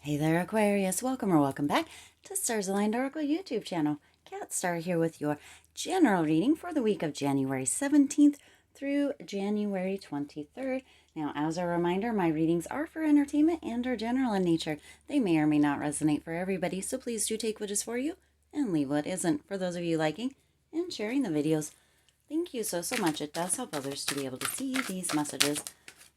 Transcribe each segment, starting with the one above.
Hey there, Aquarius. Welcome or welcome back to Stars Aligned Oracle YouTube channel. Kat Star here with your general reading for the week of January 17th through January 23rd. Now, as a reminder, my readings are for entertainment and are general in nature. They may or may not resonate for everybody, so please do take what is for you and leave what isn't. For those of you liking and sharing the videos, thank you so much. It does help others to be able to see these messages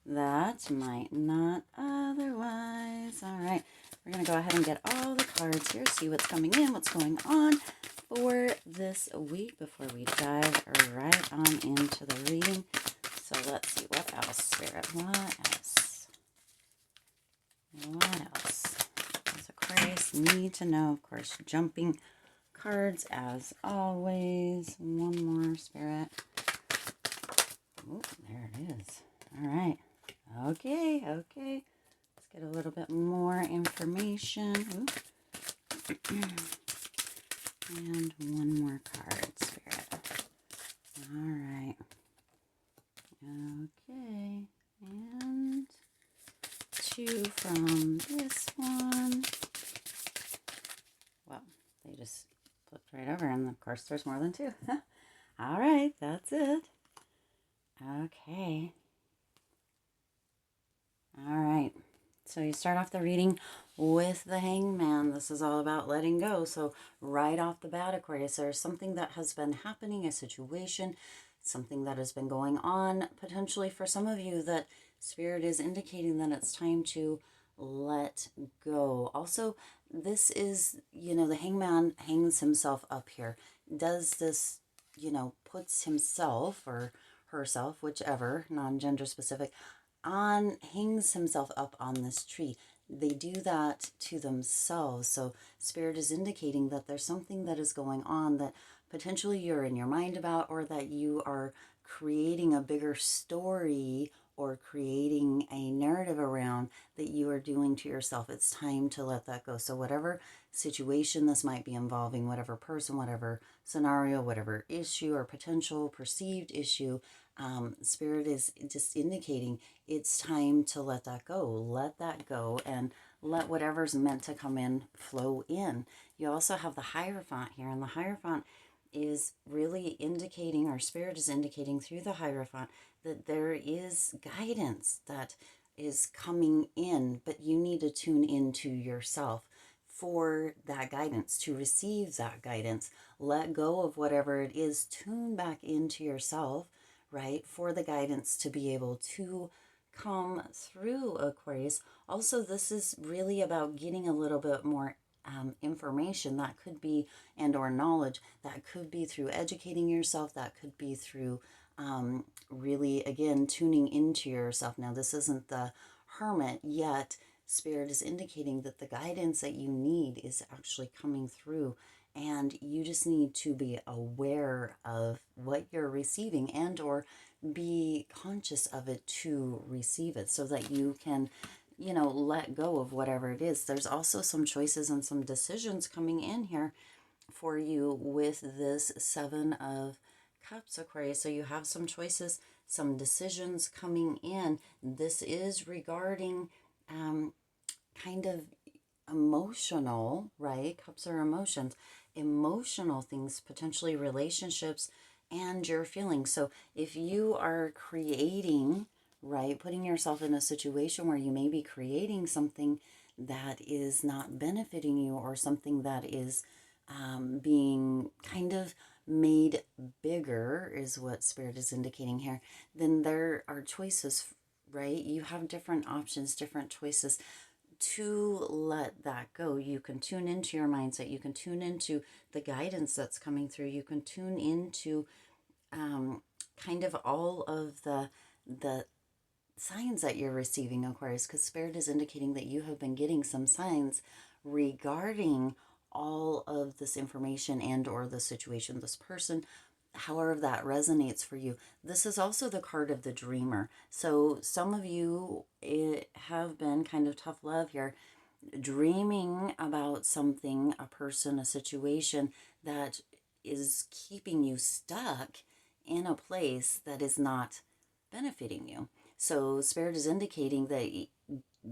that might not otherwise. All right, we're going to go ahead and get all the cards here, see what's coming in, what's going on for this week before we dive right on into the reading. So let's see, what else, Spirit? What else? What else does Aquarius need to know? Of course, jumping cards as always. One more, Spirit. Oh, there it is. All right. Okay. Let's get a little bit more information. And one more card, Spirit. All right. Okay. And two from this one. Well, they just flipped right over, and of course there's more than two. All right, that's it. Okay. All right. So you start off the reading with the Hangman. This is all about letting go. So right off the bat, Aquarius, there's something that has been happening, a situation, something that has been going on, potentially for some of you, that Spirit is indicating that it's time to let go. Also, this is, the Hangman hangs himself up here. Does this, puts himself or herself, whichever, non-gender specific, hangs himself up on this tree. They do that to themselves. So Spirit is indicating that there's something that is going on that potentially you're in your mind about, or that you are creating a bigger story or creating a narrative around that you are doing to yourself. It's time to let that go. So whatever situation this might be involving, whatever person, whatever scenario, whatever issue or potential perceived issue, Spirit is just indicating it's time to let that go. Let that go and let whatever's meant to come in flow in. You also have the Hierophant here, and the Hierophant is really indicating, or Spirit is indicating through the Hierophant, that there is guidance that is coming in, but you need to tune into yourself for that guidance, to receive that guidance. Let go of whatever it is, tune back into yourself, right, for the guidance to be able to come through, Aquarius. Also, this is really about getting a little bit more information. That could be, and or knowledge, that could be through educating yourself, that could be through really, again, tuning into yourself. Now, this isn't the Hermit yet. Spirit is indicating that the guidance that you need is actually coming through, and you just need to be aware of what you're receiving and or be conscious of it to receive it, so that you can, let go of whatever it is. There's also some choices and some decisions coming in here for you with this Seven of Cups, Aquarius. So you have some choices, some decisions coming in. This is regarding kind of emotional, right? Cups are emotions, emotional things, potentially relationships and your feelings. So if you are creating, right, putting yourself in a situation where you may be creating something that is not benefiting you, or something that is being kind of made bigger, is what Spirit is indicating here, then there are choices, right? You have different options, different choices to let that go. You can tune into your mindset. You can tune into the guidance that's coming through. You can tune into kind of all of the signs that you're receiving, Aquarius, because Spirit is indicating that you have been getting some signs regarding all of this information and or the situation, this person, however that resonates for you. This is also the card of the dreamer. So some of you have been kind of tough love here, dreaming about something, a person, a situation that is keeping you stuck in a place that is not benefiting you. So Spirit is indicating that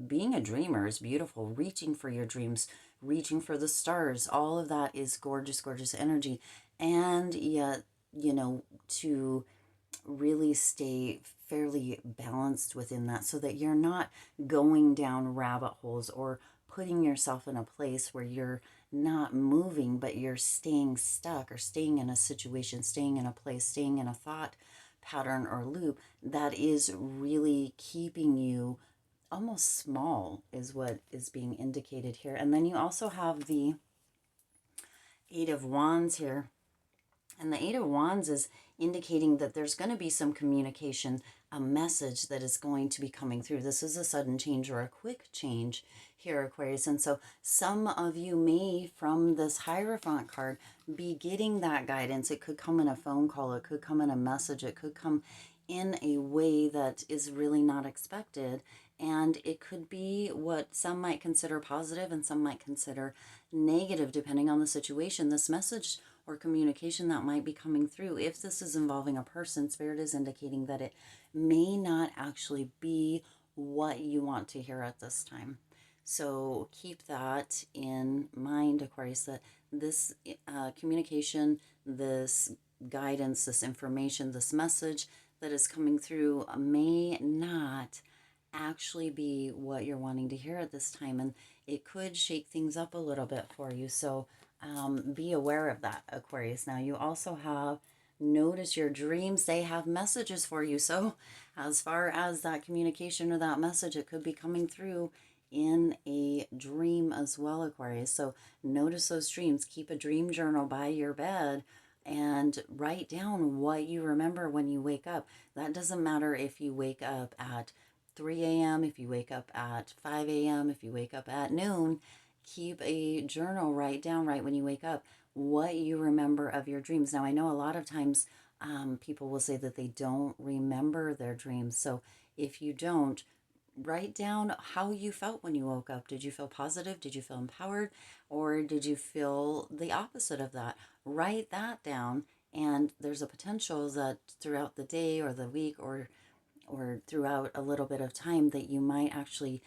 being a dreamer is beautiful. Reaching for your dreams, reaching for the stars, all of that is gorgeous, gorgeous energy. And yet, to really stay fairly balanced within that so that you're not going down rabbit holes or putting yourself in a place where you're not moving, but you're staying stuck or staying in a situation, staying in a place, staying in a thought pattern or loop that is really keeping you almost small, is what is being indicated here. And then you also have the Eight of Wands here. And the Eight of Wands is indicating that there's going to be some communication, a message that is going to be coming through. This is a sudden change or a quick change here, Aquarius. And so some of you may, from this Hierophant card, be getting that guidance. It could come in a phone call. It could come in a message. It could come in a way that is really not expected. And it could be what some might consider positive and some might consider negative, depending on the situation. This message or communication that might be coming through, if this is involving a person, Spirit is indicating that it may not actually be what you want to hear at this time. So keep that in mind, Aquarius, that this communication, this guidance, this information, this message that is coming through may not actually be what you're wanting to hear at this time. And it could shake things up a little bit for you. So be aware of that, Aquarius. Now, you also have, notice your dreams, they have messages for you. So as far as that communication or that message, it could be coming through in a dream as well, Aquarius. So notice those dreams. Keep a dream journal by your bed and write down what you remember when you wake up. That doesn't matter if you wake up at 3 a.m., if you wake up at 5 a.m., if you wake up at noon. Keep a journal, write down right when you wake up what you remember of your dreams. Now, I know a lot of times people will say that they don't remember their dreams. So if you don't, write down how you felt when you woke up. Did you feel positive? Did you feel empowered? Or did you feel the opposite of that? Write that down. And there's a potential that throughout the day or the week or throughout a little bit of time that you might actually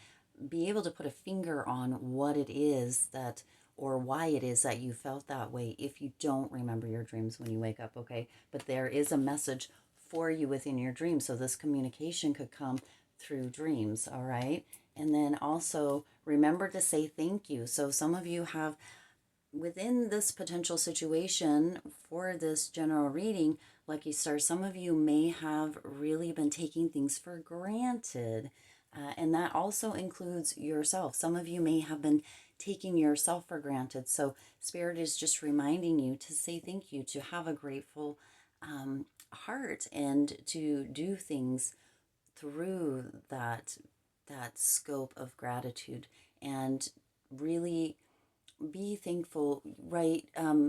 be able to put a finger on what it is that, or why it is that you felt that way if you don't remember your dreams when you wake up, okay? But there is a message for you within your dreams. So this communication could come through dreams, all right? And then also remember to say thank you. So some of you have, within this potential situation for this general reading, Lucky Stars, some of you may have really been taking things for granted. And that also includes yourself. Some of you may have been taking yourself for granted. So Spirit is just reminding you to say thank you, to have a grateful heart, and to do things through that scope of gratitude, and really be thankful, right?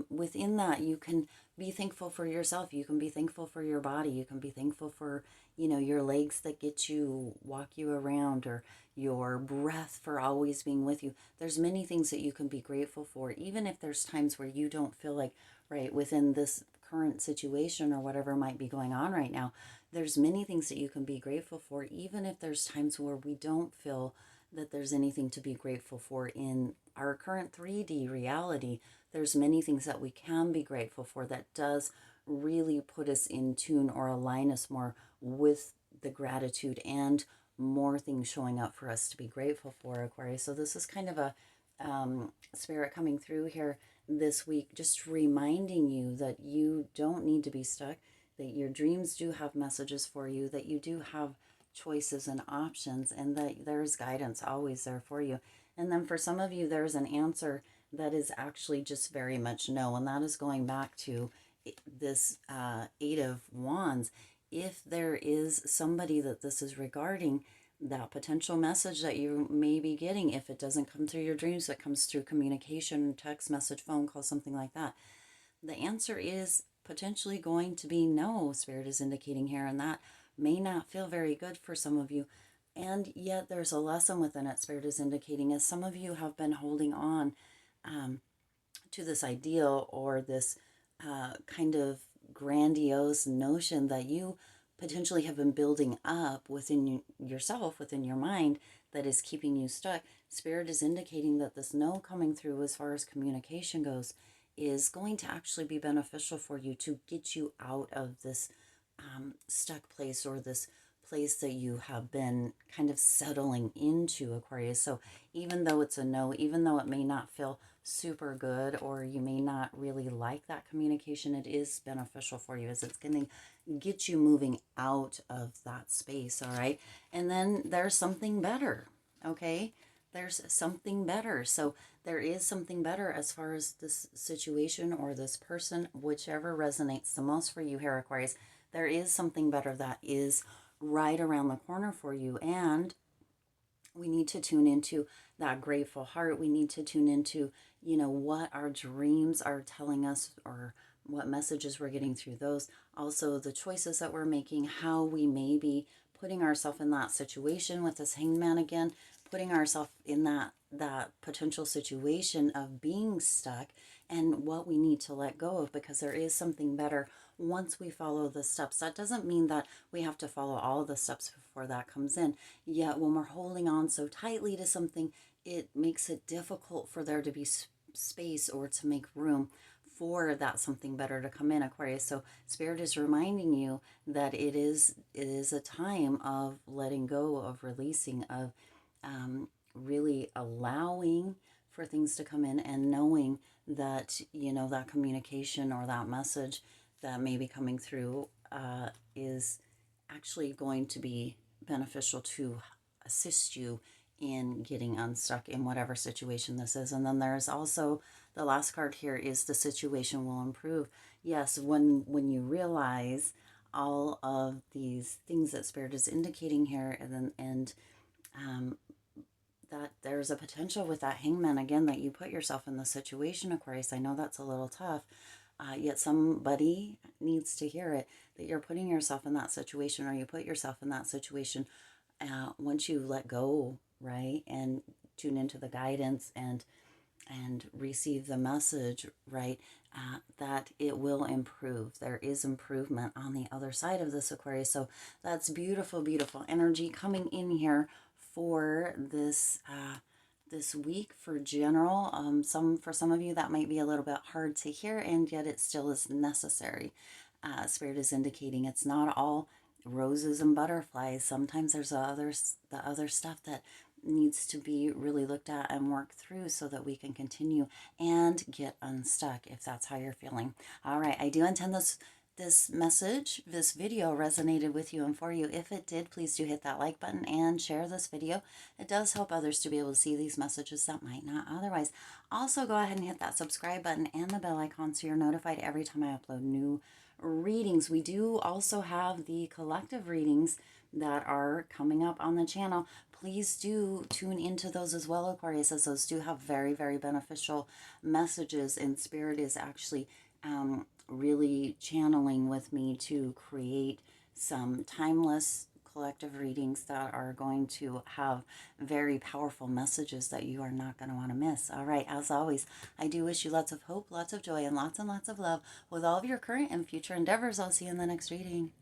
Within that, you can be thankful for yourself. You can be thankful for your body. You can be thankful for, your legs that get you, walk you around, or your breath for always being with you. There's many things that you can be grateful for, even if there's times where you don't feel like, right, within this current situation or whatever might be going on right now, there's many things that you can be grateful for, even if there's times where we don't feel that there's anything to be grateful for in our current 3D reality. There's many things that we can be grateful for that does really put us in tune or align us more with the gratitude and more things showing up for us to be grateful for, Aquarius. So this is kind of a spirit coming through here this week, just reminding you that you don't need to be stuck, that your dreams do have messages for you, that you do have choices and options, and that there's guidance always there for you. And then for some of you, there's an answer that is actually just very much no, and that is going back to this Eight of Wands. If there is somebody that this is regarding, that potential message that you may be getting, if it doesn't come through your dreams, it comes through communication, text message, phone call, something like that, the answer is potentially going to be no, Spirit is indicating here, and that may not feel very good for some of you. And yet there's a lesson within it, Spirit is indicating, as some of you have been holding on to this ideal or this kind of grandiose notion that you potentially have been building up within yourself, within your mind, that is keeping you stuck, Spirit is indicating that this no coming through as far as communication goes is going to actually be beneficial for you to get you out of this stuck place, or this place that you have been kind of settling into, Aquarius. So even though it's a no, even though it may not feel super good, or you may not really like that communication, it is beneficial for you, as it's going to get you moving out of that space. All right. And then there's something better. Okay. There's something better. So there is something better as far as this situation or this person, whichever resonates the most for you here, Aquarius. There is something better that is right around the corner for you. And we need to tune into that grateful heart. We need to tune into, what our dreams are telling us, or what messages we're getting through those. Also, the choices that we're making, how we may be putting ourselves in that situation with this hangman again, putting ourselves in that potential situation of being stuck, and what we need to let go of, because there is something better once we follow the steps. That doesn't mean that we have to follow all the steps before that comes in. Yet when we're holding on so tightly to something, it makes it difficult for there to be space, or to make room for that something better to come in, Aquarius. So Spirit is reminding you that it is a time of letting go, of releasing, of really allowing for things to come in, and knowing that, that communication or that message that may be coming through is actually going to be beneficial to assist you in getting unstuck in whatever situation this is. And then there's also the last card here is the situation will improve. Yes, when you realize all of these things that Spirit is indicating here, and that there's a potential with that hangman again, that you put yourself in the situation, Aquarius. I know that's a little tough, yet somebody needs to hear it, that you're putting yourself in that situation, or you put yourself in that situation once you let go, right, and tune into the guidance, and receive the message, right, that it will improve. There is improvement on the other side of this, Aquarius. So that's beautiful, beautiful energy coming in here for this this week for general. For some of you that might be a little bit hard to hear, and yet it still is necessary. Spirit is indicating it's not all roses and butterflies. Sometimes there's the other stuff that needs to be really looked at and worked through, so that we can continue and get unstuck, if that's how you're feeling. All right, I do intend this message, this video resonated with you and for you. If it did, please do hit that like button and share this video. It does help others to be able to see these messages that might not otherwise. Also, go ahead and hit that subscribe button and the bell icon so you're notified every time I upload new readings. We do also have the collective readings that are coming up on the channel. Please do tune into those as well, Aquarius, as those do have very, very beneficial messages, and Spirit is actually really channeling with me to create some timeless collective readings that are going to have very powerful messages that you are not going to want to miss. All right, as always, I do wish you lots of hope, lots of joy, and lots of love with all of your current and future endeavors. I'll see you in the next reading.